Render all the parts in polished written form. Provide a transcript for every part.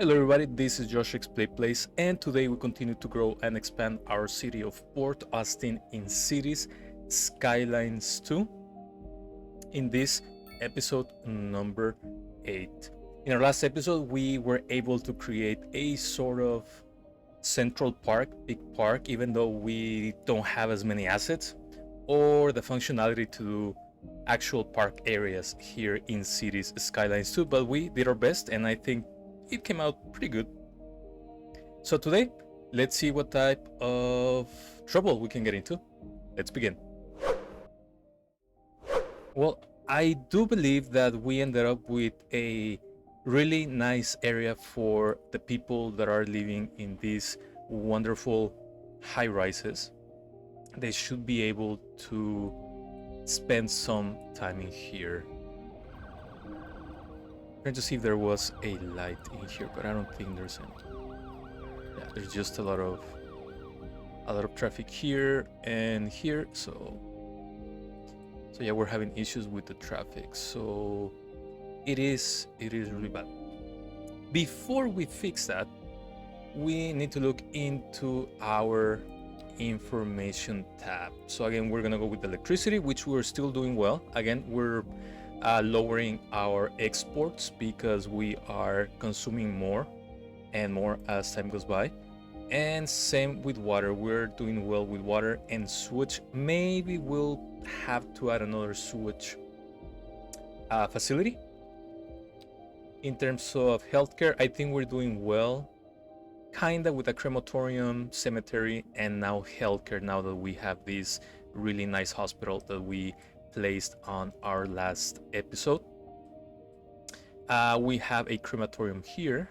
Hello everybody, this is Josh X Play Place, and today we continue to grow and expand our city of Port Austin in Cities Skylines 2 in this episode number 8. In our last episode, we were able to create a sort of central park, big park, even though we don't have as many assets or the functionality to do actual park areas here in Cities Skylines 2, but we did our best and I think it came out pretty good. So today, let's see what type of trouble we can get into. Let's begin. Well, I do believe that we ended up with a really nice area for the people that are living in these wonderful high rises. They should be able to spend some time in here. Trying to see if there was a light in here, but I don't think there's any. Yeah, there's just a lot of traffic here and here, so yeah, we're having issues with the traffic. So it is really bad. Before we fix that, we need to look into our information tab. So again, we're gonna go with electricity, which we're still doing well. Again, we're lowering our exports because we are consuming more and more as time goes by. And same with water, we're doing well with water. And sewage, maybe we'll have to add another sewage facility. In terms of healthcare, I think we're doing well, kinda, with a crematorium, cemetery, and now healthcare, now that we have this really nice hospital that we placed on our last episode. We have a crematorium here,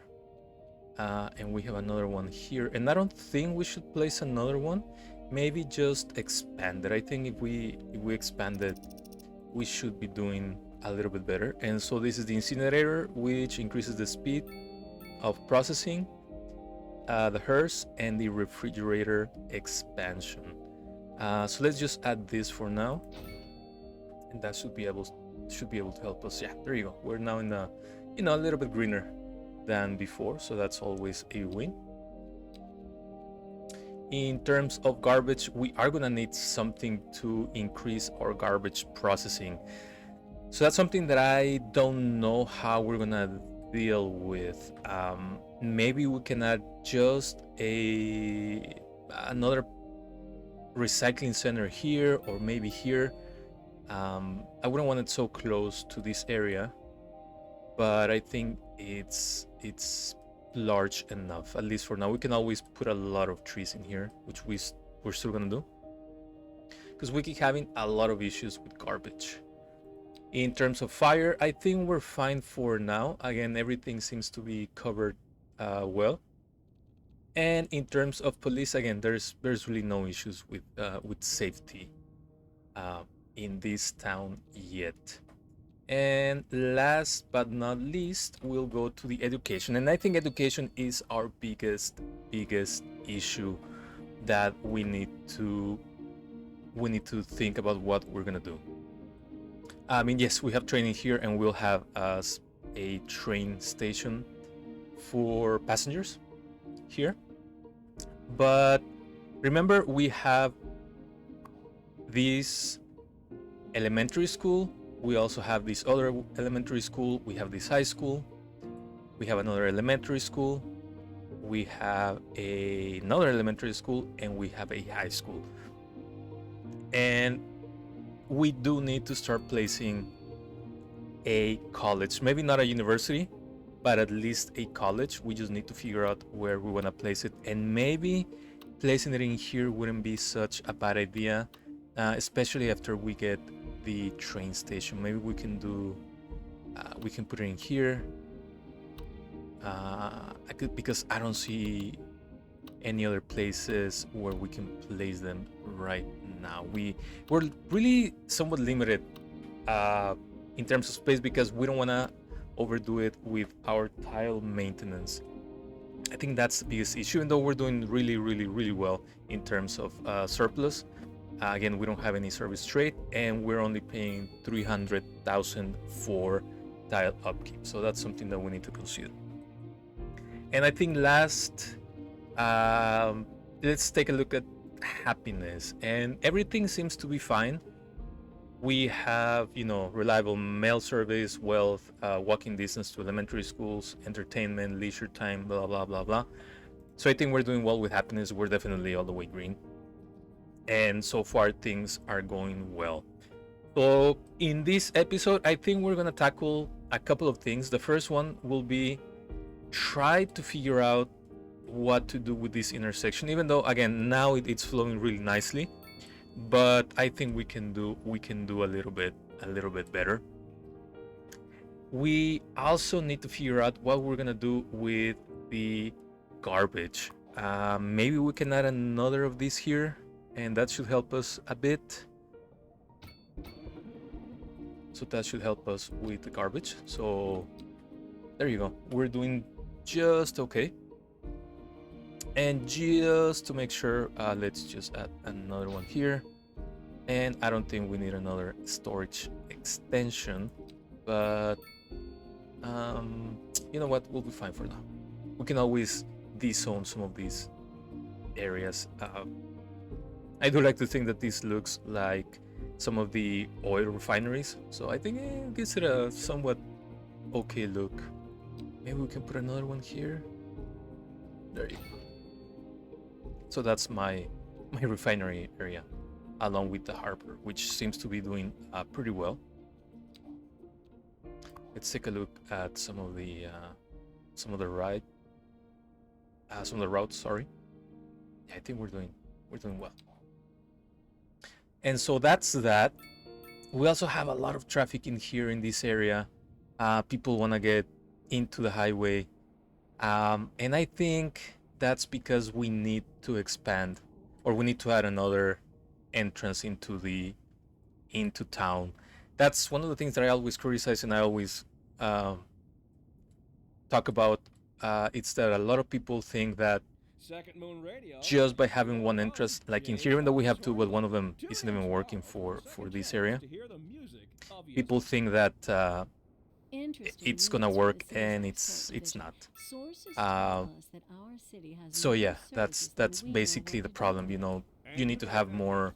and we have another one here, and I don't think we should place another one. Maybe just expand it. I think if we expand it, we should be doing a little bit better. And so this is the incinerator, which increases the speed of processing, the hearse, and the refrigerator expansion. So let's just add this for now. And that should be able to help us. Yeah, there you go. We're now in a little bit greener than before, so that's always a win. In terms of garbage, we are gonna need something to increase our garbage processing. So that's something that I don't know how we're gonna deal with. Maybe we can add just another recycling center here, or maybe here. I wouldn't want it so close to this area, but I think it's large enough, at least for now. We can always put a lot of trees in here, which we're still gonna do, because we keep having a lot of issues with garbage. In terms of fire, I think we're fine for now. Again, everything seems to be covered well. And in terms of police, again, there's really no issues with safety in this town yet. And last but not least, we'll go to the education. And I think education is our biggest issue that we need to think about what we're gonna do. I mean, yes, we have training here, and we'll have a train station for passengers here. But remember, we have this elementary school, we also have this other elementary school, we have this high school, we have another elementary school, we have another elementary school, and we have a high school. And we do need to start placing a college, maybe not a university, but at least a college. We just need to figure out where we want to place it, and maybe placing it in here wouldn't be such a bad idea, especially after we get the train station. Maybe we can put it in here. Because I don't see any other places where we can place them right now. We're really somewhat limited in terms of space, because we don't want to overdo it with our tile maintenance. I think that's the biggest issue, even though we're doing really well in terms of surplus. Again, we don't have any service trade, and we're only paying 300,000 for tile upkeep, so that's something that we need to consider. And I think last, um, let's take a look at happiness. And everything seems to be fine. We have, reliable mail service, wealth, walking distance to elementary schools, entertainment, leisure time, blah, blah, blah, blah. So I think we're doing well with happiness. We're definitely all the way green. And so far, things are going well. So in this episode, I think we're going to tackle a couple of things. The first one will be try to figure out what to do with this intersection, even though, again, now it's flowing really nicely. But I think we can do a little bit better. We also need to figure out what we're gonna do with the garbage. Maybe we can add another of these here, and that should help us a bit. So that should help us with the garbage. So there you go. We're doing just okay. And just to make sure, let's just add another one here. And I don't think we need another storage extension, but you know what, we'll be fine for now. We can always dezone some of these areas. I do like to think that this looks like some of the oil refineries, so I think it gives it a somewhat okay look. Maybe we can put another one here. There you go. So that's my refinery area, along with the harbor, which seems to be doing pretty well. Let's take a look at some of the routes. Sorry, yeah, I think we're doing well. And so that's that. We also have a lot of traffic in here in this area. People want to get into the highway, and I think that's because we need to expand, or we need to add another entrance into town. That's one of the things that I always criticize and I always talk about. It's that a lot of people think that just by having one entrance, like in here, even though we have two, but one of them isn't even working for this area, people think that it's gonna work, and it's not. So yeah, that's basically the problem. You need to have more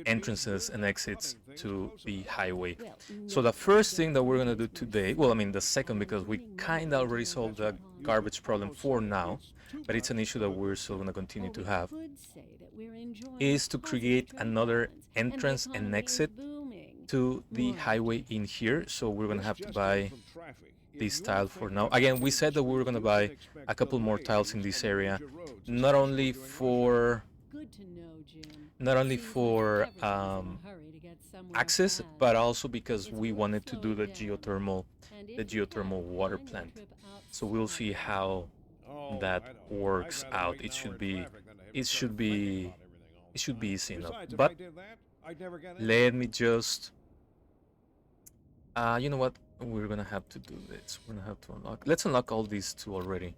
entrances and exits to the highway. So the first thing that we're gonna do today, well, I mean the second, because we kind of already solved the garbage problem for now, but it's an issue that we're still gonna continue to have, is to create another entrance and exit to the highway in here. So we're gonna have to buy this tile for now. Again, we said that we were gonna buy a couple more tiles in this area, not only for access, but also because we wanted to do the geothermal water plant. So we'll see how that works out. It should be easy enough. But let me just you know what, we're gonna have to do this. We're gonna have to let's unlock all these two already.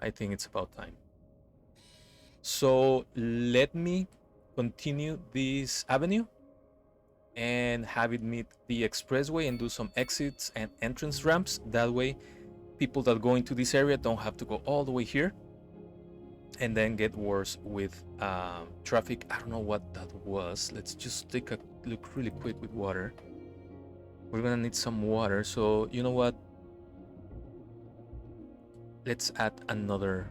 I think it's about time. So let me continue this avenue and have it meet the expressway and do some exits and entrance ramps. That way people that go into this area don't have to go all the way here and then get worse with traffic. I don't know what that was. Let's just take a look really quick with water. We're gonna need some water, so you know what, let's add another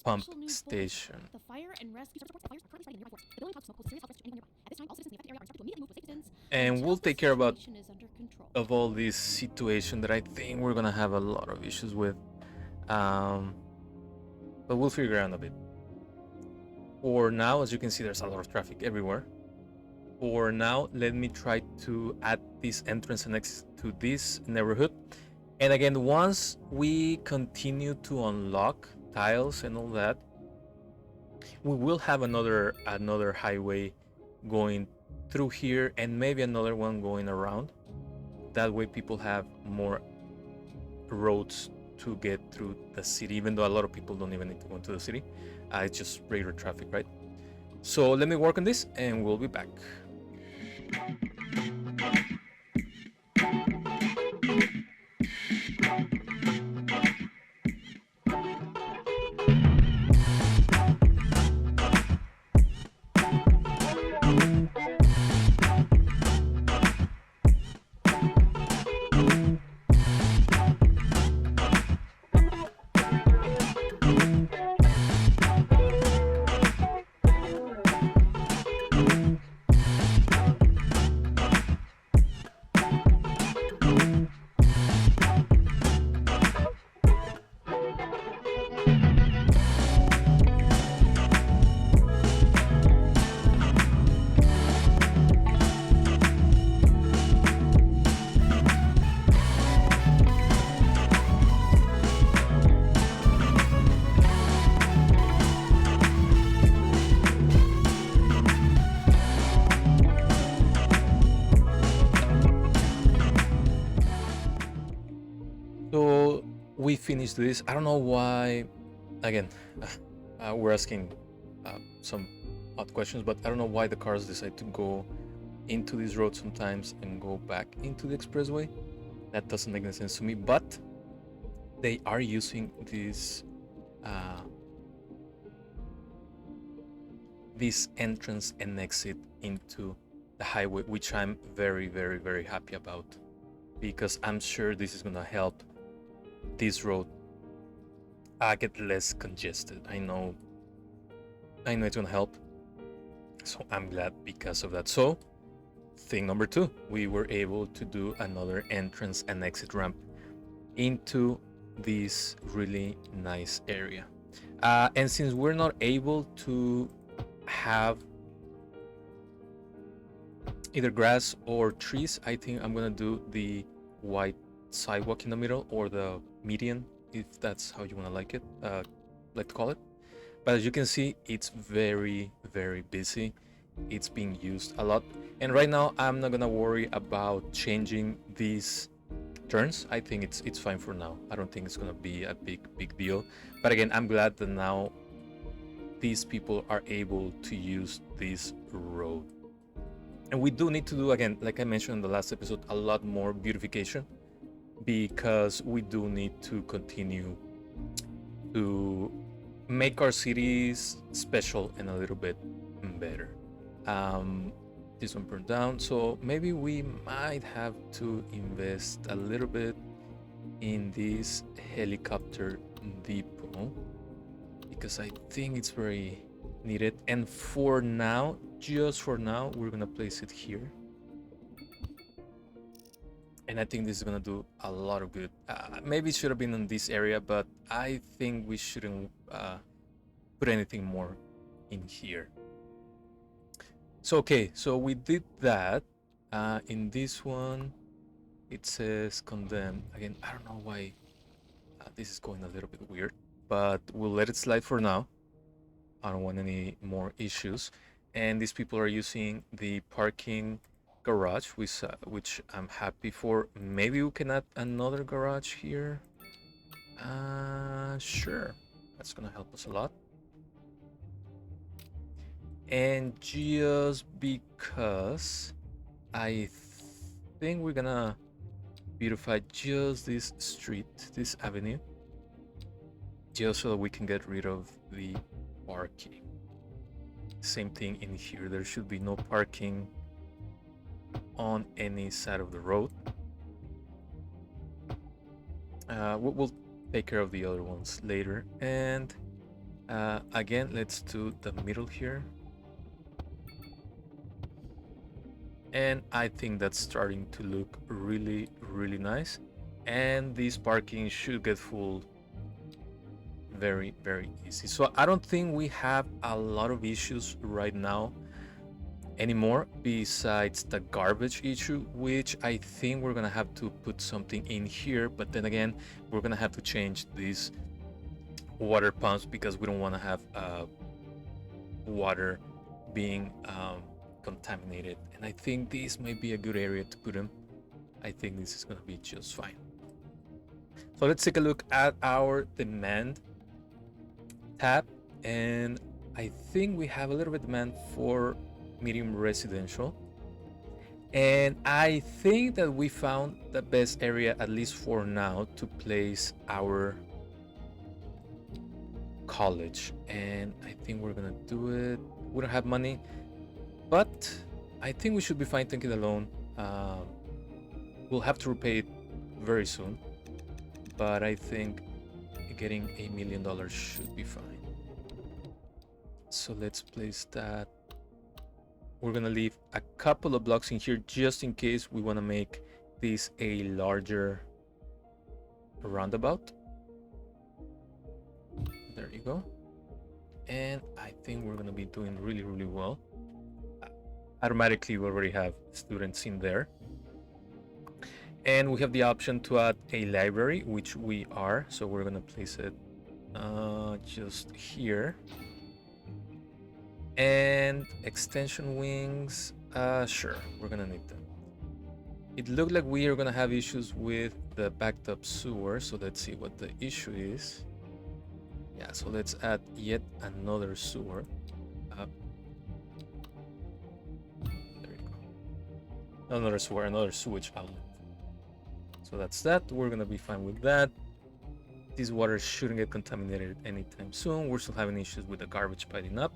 pump station. And we'll take care of all this situation that I think we're gonna have a lot of issues with, but we'll figure out a bit. For now, as you can see, there's a lot of traffic everywhere. For now, let me try to add this entrance and exit to this neighborhood. And again, once we continue to unlock tiles and all that, we will have another highway going through here, and maybe another one going around. That way people have more roads to get through the city, even though a lot of people don't even need to go into the city. It's just regular traffic, right? So let me work on this and we'll be back. we finish this. I don't know why. Again, we're asking some odd questions, but I don't know why the cars decide to go into this road sometimes and go back into the expressway. That doesn't make any sense to me, but they are using this entrance and exit into the highway, which I'm very, very, very happy about, because I'm sure this is gonna help this road get less congested. I know it's gonna help, so I'm glad because of that. So thing number 2, we were able to do another entrance and exit ramp into this really nice area, and since we're not able to have either grass or trees, I think I'm gonna do the white sidewalk in the middle, or the median, if that's how you want to like to call it. But as you can see, it's very, very busy. It's being used a lot, and right now I'm not gonna worry about changing these turns. I think it's fine for now. I don't think it's gonna be a big deal. But again, I'm glad that now these people are able to use this road. And we do need to do, again, like I mentioned in the last episode, a lot more beautification, because we do need to continue to make our cities special and a little bit better. This one burned down, so maybe we might have to invest a little bit in this helicopter depot, because I think it's very needed. And for now, just for now, we're gonna place it here, and I think this is gonna do a lot of good. Maybe it should have been in this area, but I think we shouldn't put anything more in here. So okay, so we did that. In this one, it says condemned. Again, I don't know why this is going a little bit weird, but we'll let it slide for now. I don't want any more issues. And these people are using the parking garage, which I'm happy for. Maybe we can add another garage here. Sure, that's gonna help us a lot. And just because I think we're gonna beautify just this street, this avenue, just so that we can get rid of the parking. Same thing in here. There should be no parking on any side of the road. We'll take care of the other ones later. And again, let's do the middle here. And I think that's starting to look really, really nice. And this parking should get full very, very easy. So I don't think we have a lot of issues right now anymore, besides the garbage issue, which I think we're gonna have to put something in here. But then again, we're gonna have to change these water pumps, because we don't want to have water being contaminated. And I think this might be a good area to put them. I think this is gonna be just fine. So let's take a look at our demand tab, and I think we have a little bit of demand for medium residential, and I think that we found the best area, at least for now, to place our college. And I think we're gonna do it. We don't have money, but I think we should be fine taking the loan. We'll have to repay it very soon, but I think getting $1 million should be fine. So let's place that. We're gonna leave a couple of blocks in here just in case we want to make this a larger roundabout. There you go. And I think we're gonna be doing really, really well. Automatically, we already have students in there. And we have the option to add a library, which we are. So we're gonna place it just here. And extension wings, sure, we're gonna need them. It looked like we are gonna have issues with the backed up sewer, so let's see what the issue is. Yeah, so let's add yet another sewer. There you go. Another sewer, another sewage outlet. So that's that. We're gonna be fine with that. This water shouldn't get contaminated anytime soon. We're still having issues with the garbage piling up.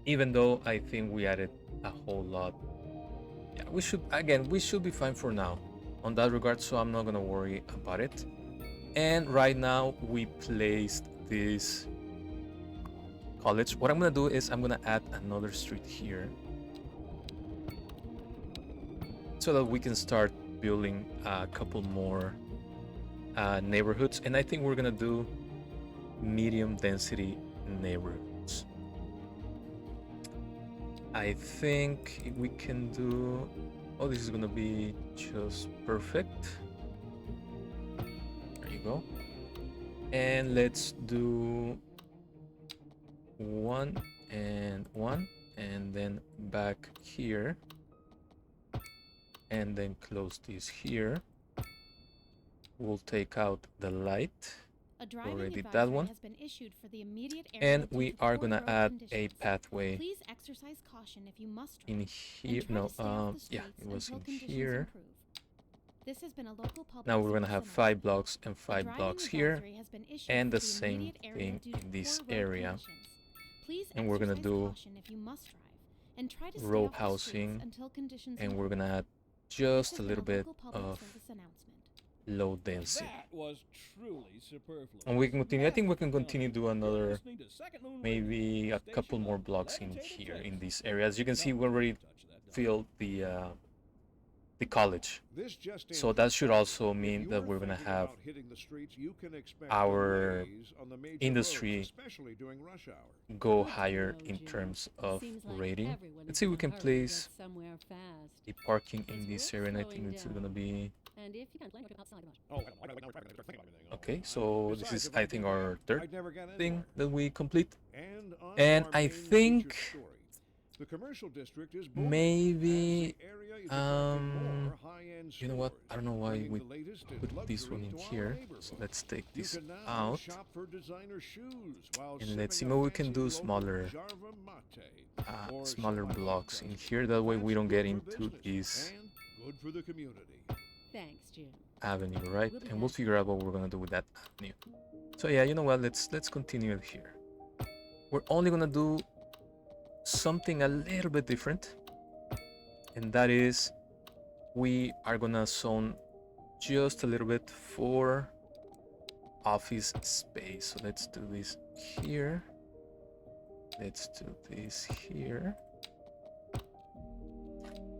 Even though I think we added a whole lot. Yeah, we should be fine for now on that regard, so I'm not gonna worry about it. And right now we placed this college. What I'm gonna do is I'm gonna add another street here so that we can start building a couple more neighborhoods, and I think we're gonna do medium density neighborhoods. I think we can do, oh, this is gonna be just perfect. There you go. And let's do 1 and 1, and then back here, and then close this here. We'll take out the light. Already did that one. And we are gonna add a pathway in here. No, yeah, it was in here. Now we're gonna have 5 blocks and 5 blocks here, and the same thing in this area. And we're gonna do row housing, and we're gonna add just a little bit of low density. And we can continue. I think we can continue do another, maybe a couple more blocks in here in this area. As you can see, we already filled the college, so that should also mean that we're gonna have our industry go higher in terms of rating. Let's see if we can place a parking in this area, and I think it's gonna be okay. So this is, I think, our third thing that we complete, and I think maybe you know what, I don't know why we put this one in here, so let's take this out, and let's see, maybe we can do smaller blocks in here, that way we don't get into this avenue, right? And we'll figure out what we're gonna do with that avenue. So yeah, you know what, let's continue here. We're only gonna do something a little bit different, and that is we are gonna zone just a little bit for office space. So let's do this here, let's do this here,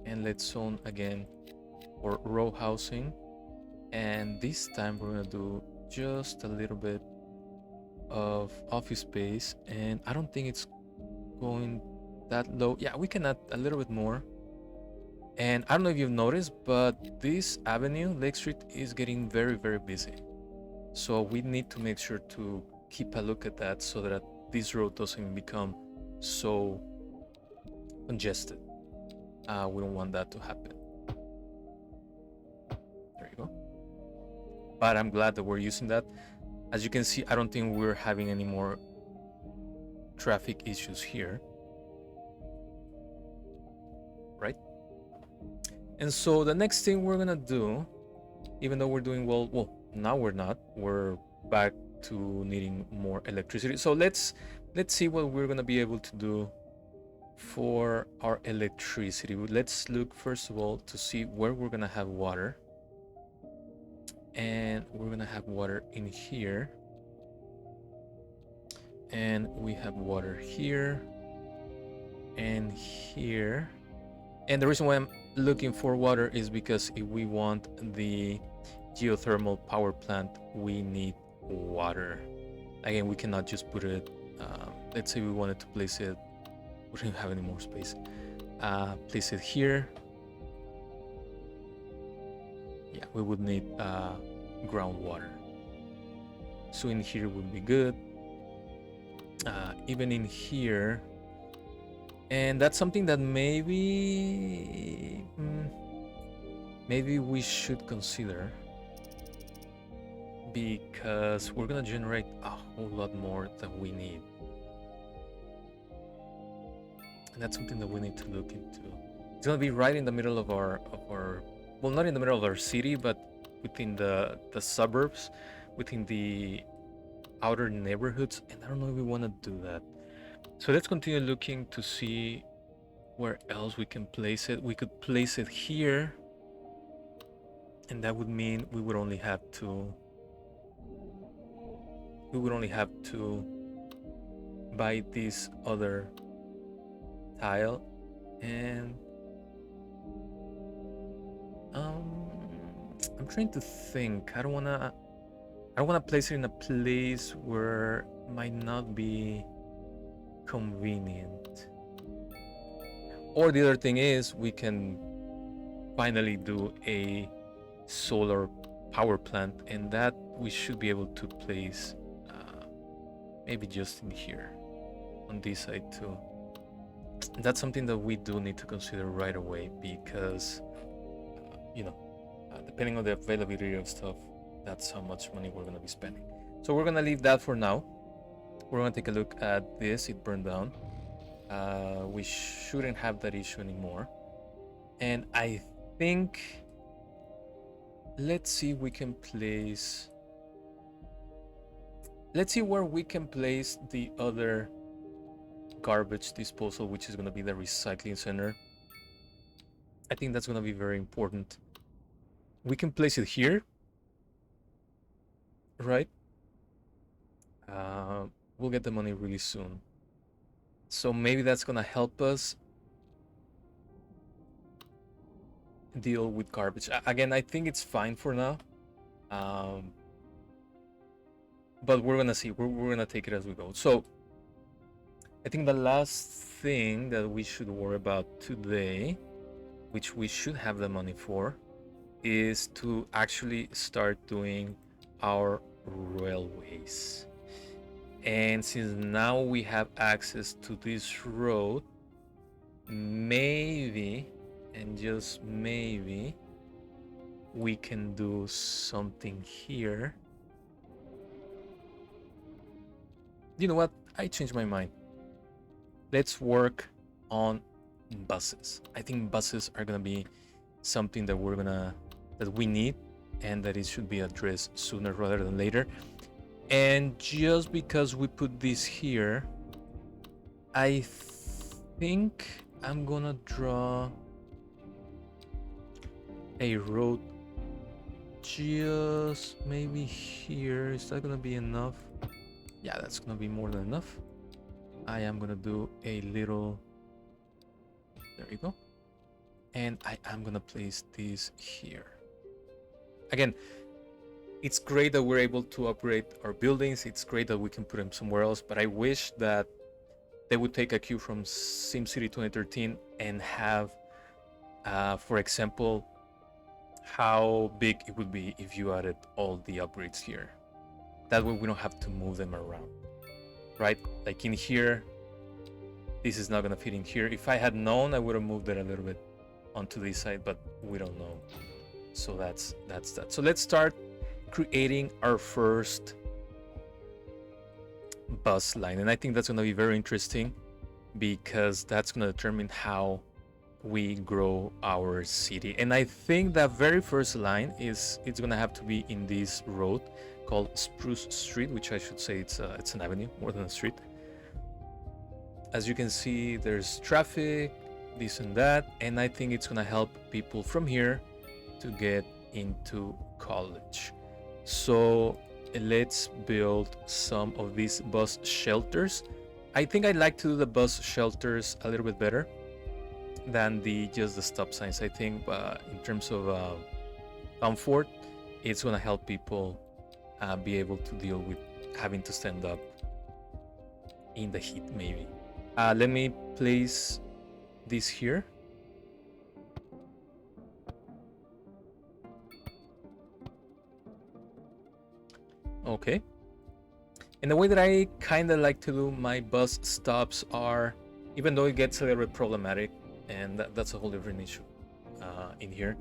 and let's zone again for row housing, and this time we're gonna do just a little bit of office space, and I don't think it's going that low. Yeah, we can add a little bit more. And I don't know if you've noticed, but this avenue, Lake Street, is getting very, very busy. So we need to make sure to keep a look at that so that this road doesn't become so congested. We don't want that to happen. There you go. But I'm glad that we're using that. As you can see, I don't think we're having any more traffic issues here, right? And so the next thing we're gonna do, even though we're doing well, now we're not, we're back to needing more electricity. So let's see what we're gonna be able to do for our electricity. Let's look first of all to see where we're gonna have water, and we're gonna have water in here, and we have water here and here. And the reason why I'm looking for water is because if we want the geothermal power plant, we need water. Again, we cannot just put it, let's say we wanted to place it, we don't have any more space, place it here. Yeah, we would need groundwater. So in here would be good. Even in here, And that's something that maybe maybe we should consider, because we're gonna generate a whole lot more than we need. And that's something that we need to look into. It's gonna be right in the middle of our well, not in the middle of our city, but within the suburbs, within the outer neighborhoods, and I don't know if we want to do that. So let's continue looking to see where else we can place it. We could place it here, and that would mean we would only have to buy this other tile, and I'm trying to think. I don't wanna place it in a place where it might not be convenient. Or the other thing is, we can finally do a solar power plant, and that we should be able to place maybe just in here on this side too. That's something that we do need to consider right away, because depending on the availability of stuff, that's how much money we're going to be spending. So we're going to leave that for now. We're going to take a look at this. It burned down. We shouldn't have that issue anymore. And I think, let's see where we can place the other garbage disposal, which is going to be the recycling center. I think that's going to be very important. We can place it here, right? We'll get the money really soon. So maybe that's going to help us deal with garbage. Again, I think it's fine for now. But we're going to see. We're going to take it as we go. So I think the last thing that we should worry about today, which we should have the money for, is to actually start doing our railways. And since now we have access to this road, maybe, and just maybe, we can do something here. You know what? I changed my mind. Let's work on buses. I think buses are gonna be something that we need, and that it should be addressed sooner rather than later. And just because we put this here, I think I'm gonna draw a road just maybe here. Is that gonna be enough? Yeah, that's gonna be more than enough. I am gonna do a little, there you go. And I am gonna place this here. Again, it's great that we're able to upgrade our buildings. It's great that we can put them somewhere else, but I wish that they would take a cue from SimCity 2013 and have, for example, how big it would be if you added all the upgrades here. That way we don't have to move them around, right? Like in here, this is not gonna fit in here. If I had known, I would have moved it a little bit onto this side, but we don't know. So that's that. So let's start creating our first bus line, and I think that's going to be very interesting, because that's going to determine how we grow our city. And I think that very first line it's going to have to be in this road called Spruce Street, which I should say it's an avenue more than a street. As you can see, there's traffic, this and that, and I think it's going to help people from here to get into college. So let's build some of these bus shelters. I think I'd like to do the bus shelters a little bit better than just the stop signs. I think in terms of comfort, it's going to help people be able to deal with having to stand up in the heat maybe. Let me place this here. Okay. And the way that I kind of like to do my bus stops are even though it gets a little bit problematic, and that's a whole different issue in here,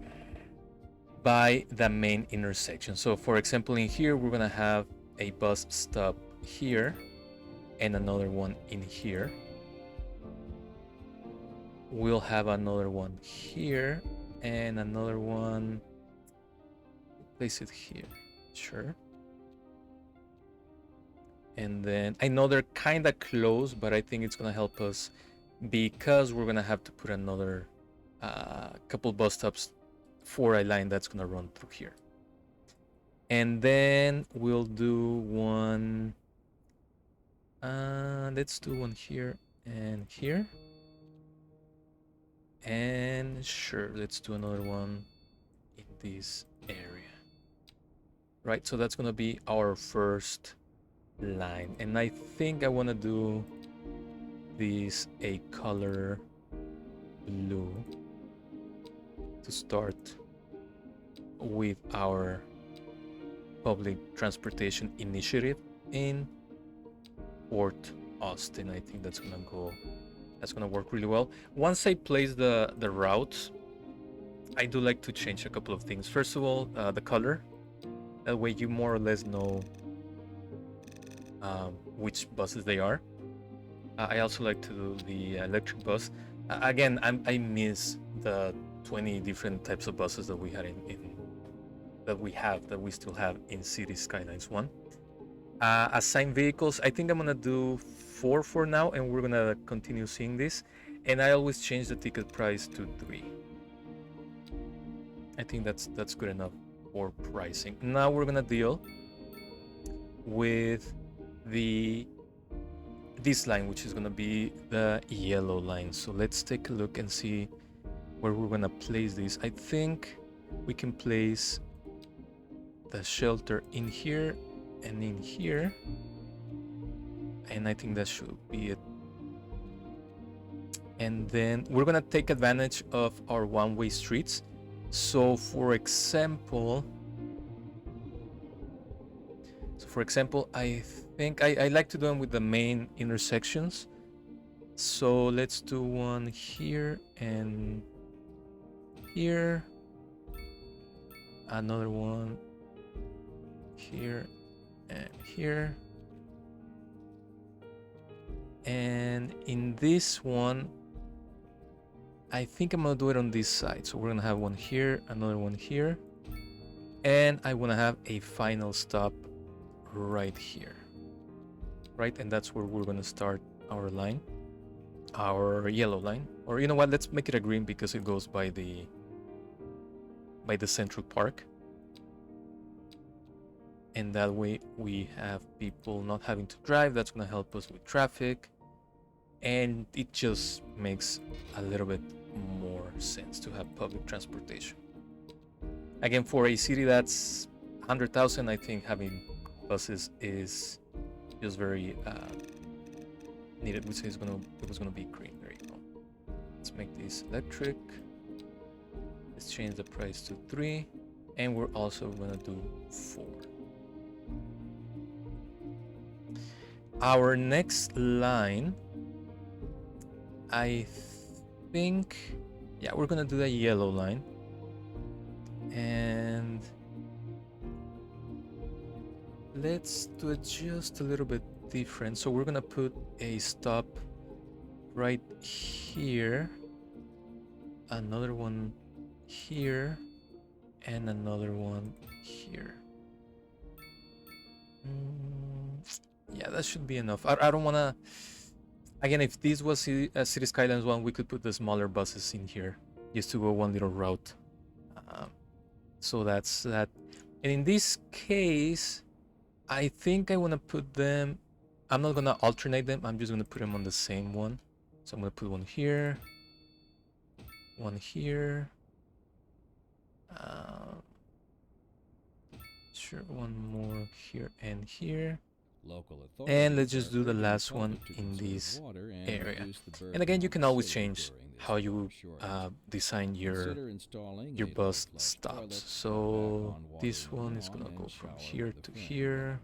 by the main intersection. So for example, in here, we're gonna have a bus stop here and another one in here. We'll have another one here and another one, place it here, sure. And then I know they're kind of close, but I think it's gonna help us because we're gonna have to put another couple bus stops for a line that's gonna run through here. And then we'll do one, let's do one here and here. And sure, let's do another one in this area. Right, so that's gonna be our first line. And I think I wanna do this a color blue to start with our public transportation initiative in Port Austin. I think that's gonna work really well. Once I place the routes, I do like to change a couple of things. First of all, the color. That way you more or less know which buses they are. I also like to do the electric bus. Again, I miss the 20 different types of buses that we had that we still have in Cities Skylines 1. Assigned vehicles, I think I'm gonna do 4 for now, and we're gonna continue seeing this. And I always change the ticket price to 3. I think that's good enough for pricing. Now we're gonna deal with this line, which is gonna be the yellow line. So let's take a look and see where we're gonna place this. I think we can place the shelter in here and in here, and I think that should be it. And then we're gonna take advantage of our one-way streets. So for example, I think I like to do them with the main intersections. So let's do one here and here, another one here and here, and in this one I think I'm gonna do it on this side. So we're gonna have one here, another one here, and I wanna have a final stop right here, right? And that's where we're gonna start our line, our yellow line. Or you know what, let's make it a green because it goes by the Central Park. And that way we have people not having to drive. That's gonna help us with traffic, and it just makes a little bit more sense to have public transportation. Again, for a city that's 100,000, I think having buses is just very needed. We say it was gonna be green. There you go. Let's make this electric. Let's change the price to 3, and we're also gonna do 4. Our next line, I think, yeah, we're gonna do the yellow line, and let's do it just a little bit different. So we're gonna put a stop right here, another one here, and another one here. Yeah, that should be enough. I don't want to... Again, if this was City Skylines 1, we could put the smaller buses in here just to go one little route. So that's that. And in this case, I think I want to put them... I'm not going to alternate them. I'm just going to put them on the same one. So I'm going to put one here. One here. Sure, one more here and here. And let's just do the last one in this area. And again, you can always change how you design your bus stops. So this one is gonna go from here to here.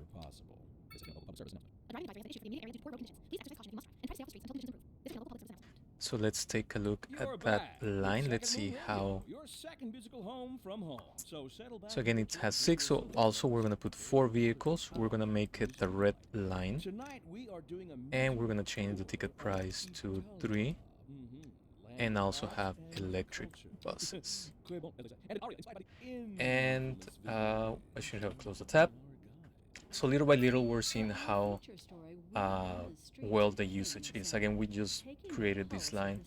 So let's take a look at that line. Let's see how. So again, it has 6. So also we're gonna put 4 vehicles. We're gonna make it the red line, and we're gonna change the ticket price to 3, and also have electric buses. And I should have closed the tab. So little by little, we're seeing how well the usage is. Again, we just created this line,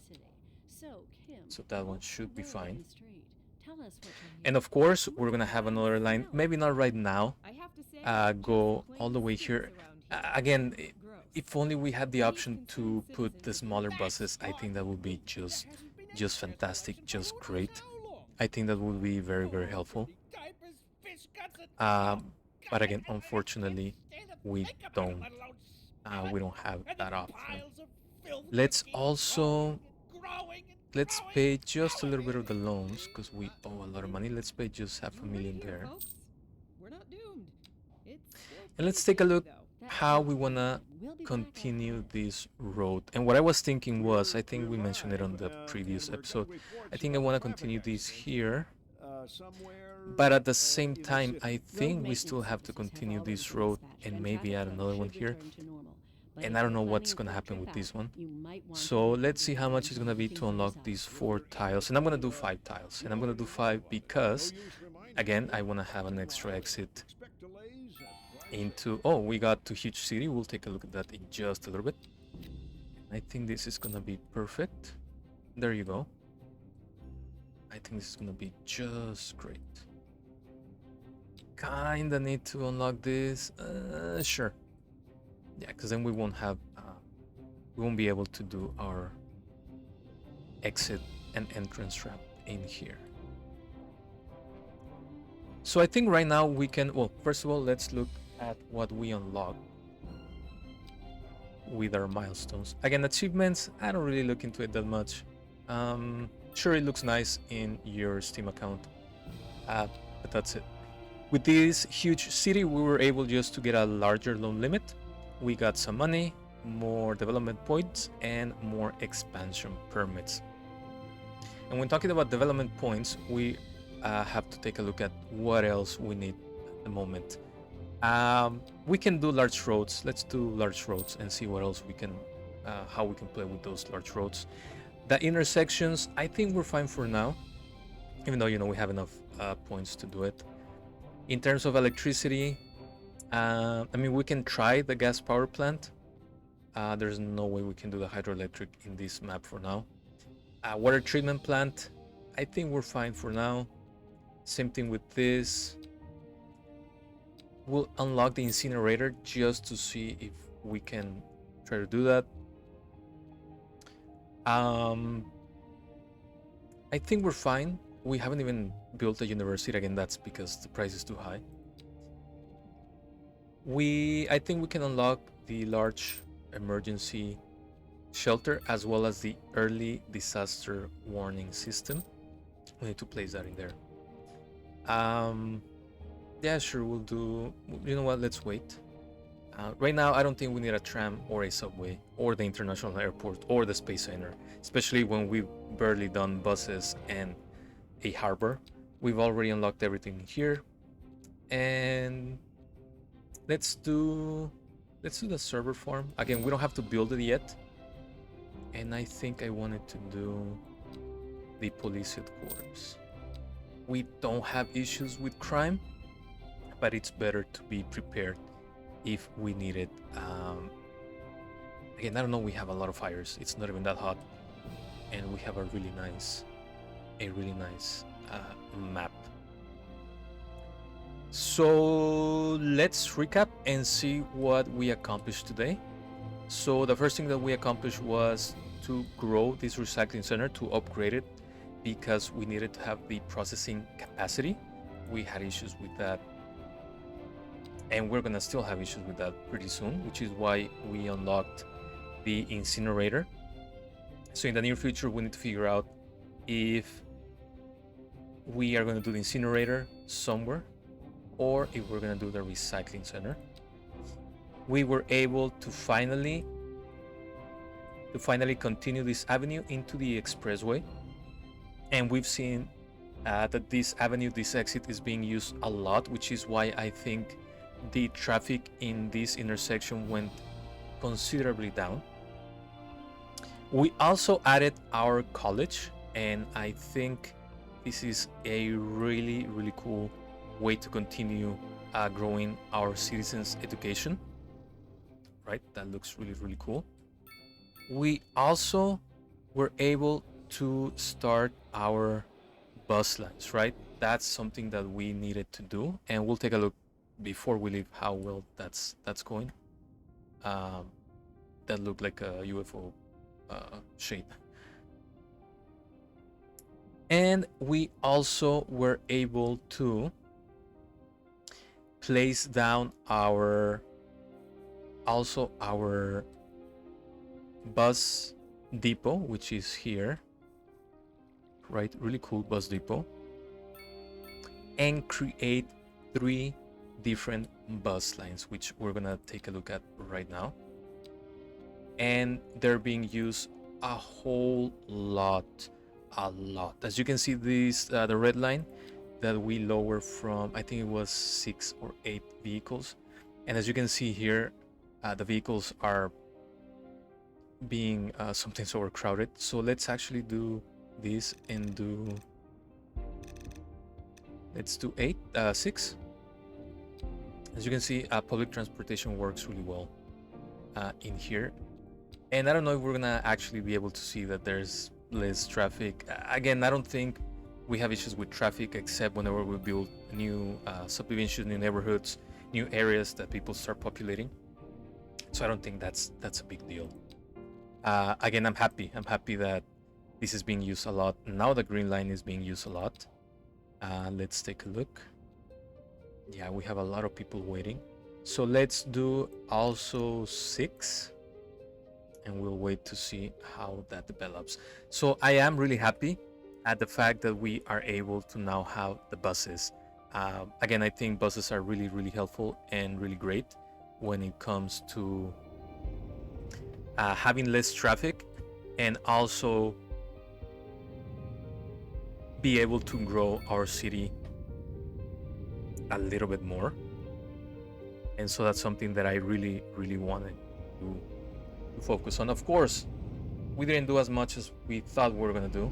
so that one should be fine. And of course, we're gonna have another line, maybe not right now, go all the way here. Again, if only we had the option to put the smaller buses, I think that would be just fantastic, just great. I think that would be very, very helpful. But again, unfortunately, we don't have that option. Let's pay just a little bit of the loans because we owe a lot of money. Let's pay just $500,000 there. And let's take a look how we want to continue this road. And what I was thinking was, I think we mentioned it on the previous episode, I think I want to continue this here. But at the same time, I think we still have to continue this road and maybe add another one here. And I don't know what's going to happen with this one. So let's see how much it's going to be to unlock these 4 tiles. And I'm going to do 5 tiles. And I'm going to do 5 because, again, I want to have an extra exit into... Oh, we got to Huge City. We'll take a look at that in just a little bit. I think this is going to be perfect. There you go. I think this is going to be just great. Kinda need to unlock this. Sure. Yeah, because then we won't be able to do our exit and entrance ramp in here. So I think right now we can, well, first of all, let's look at what we unlock with our milestones. Again, achievements, I don't really look into it that much. Sure, it looks nice in your Steam account, but that's it. With this Huge City, we were able just to get a larger loan limit. We got some money, more development points, and more expansion permits. And when talking about development points, we have to take a look at what else we need at the moment. We can do large roads. Let's do large roads and see what else we can, how we can play with those large roads. The intersections, I think we're fine for now, even though, we have enough points to do it. In terms of electricity, I mean, we can try the gas power plant. There's no way we can do the hydroelectric in this map for now. Water treatment plant, I think we're fine for now. Same thing with this. We'll unlock the incinerator just to see if we can try to do that. I think we're fine. We haven't even built a university. Again, that's because the price is too high. I think we can unlock the large emergency shelter as well as the early disaster warning system. We need to place that in there. Yeah, sure, we'll do... You know what, let's wait. Right now, I don't think we need a tram or a subway or the international airport or the space center, especially when we've barely done buses and a harbor. We've already unlocked everything here. And let's do the server farm. Again, we don't have to build it yet. And I think I wanted to do the police headquarters. We don't have issues with crime, but it's better to be prepared if we need it. Again, I don't know, we have a lot of fires. It's not even that hot. And we have a really nice map. So let's recap and see what we accomplished today. So the first thing that we accomplished was to grow this recycling center, to upgrade it, because we needed to have the processing capacity. We had issues with that, and we're gonna still have issues with that pretty soon, which is why we unlocked the incinerator. So in the near future, we need to figure out if we are going to do the incinerator somewhere or if we're going to do the recycling center. We were able to finally to finally continue this avenue into the expressway. And we've seen that this avenue, this exit, is being used a lot, which is why I think the traffic in this intersection went considerably down. We also added our college, and I think this is a really, really cool way to continue growing our citizens' education. Right, that looks really, really cool. We also were able to start our bus lines, right? That's something that we needed to do, and we'll take a look before we leave how well that's going. That looked like a UFO shape. And we also were able to place down our bus depot, which is here, right? Really cool bus depot, and create 3 different bus lines, which we're gonna take a look at right now. And they're being used a whole lot. As you can see, this the red line that we lower from, I think it was 6 or 8 vehicles, and as you can see here, the vehicles are being sometimes overcrowded. So let's actually do this and let's do 6. As you can see, public transportation works really well in here. And I don't know if we're gonna actually be able to see that there's less traffic. Again, I don't think we have issues with traffic except whenever we build new subdivisions, new neighborhoods, new areas that people start populating. So I don't think that's a big deal. Again, I'm happy that this is being used a lot. Now the green line is being used a lot. Let's take a look. Yeah, we have a lot of people waiting. So let's do also 6. And we'll wait to see how that develops. So I am really happy at the fact that we are able to now have the buses. Again, I think buses are really, really helpful and really great when it comes to having less traffic and also be able to grow our city a little bit more. And so that's something that I really, really wanted to focus on. Of course, we didn't do as much as we thought we were gonna do.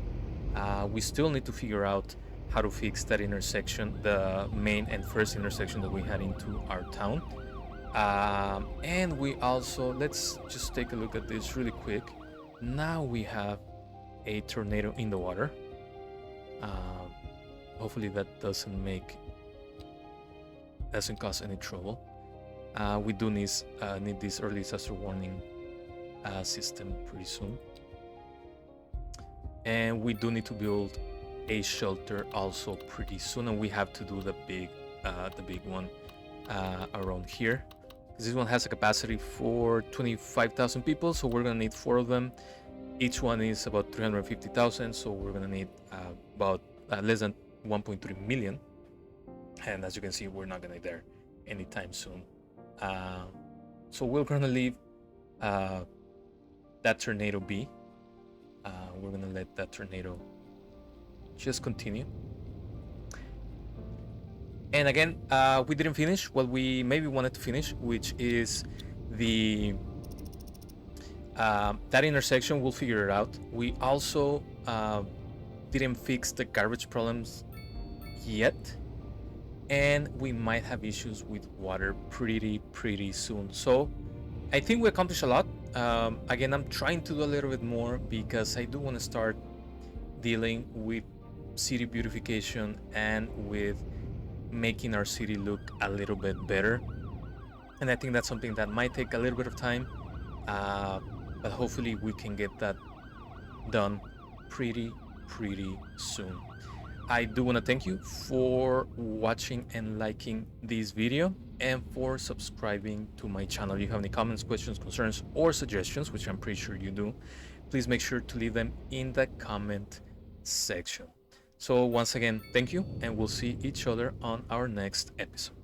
We still need to figure out how to fix that intersection, the main and first intersection that we had into our town. And we also, let's just take a look at this really quick. Now we have a tornado in the water. Hopefully that doesn't cause any trouble. We do need this early disaster warning system pretty soon, and we do need to build a shelter also pretty soon, and we have to do the big one around here, because this one has a capacity for 25,000 people, so we're gonna need 4 of them. Each one is about 350,000, so we're gonna need about less than 1.3 million, and as you can see, we're not gonna get there anytime soon. So we're gonna leave that tornado be. We're gonna let that tornado just continue. And again, we didn't finish what we maybe wanted to finish, which is the that intersection. We'll figure it out. We also didn't fix the garbage problems yet, and we might have issues with water pretty soon. So I think we accomplished a lot. Again, I'm trying to do a little bit more because I do want to start dealing with city beautification and with making our city look a little bit better. And I think that's something that might take a little bit of time, but hopefully we can get that done pretty soon. I do want to thank you for watching and liking this video and for subscribing to my channel. If you have any comments, questions, concerns, or suggestions, which I'm pretty sure you do, please make sure to leave them in the comment section. So once again, thank you, and we'll see each other on our next episode.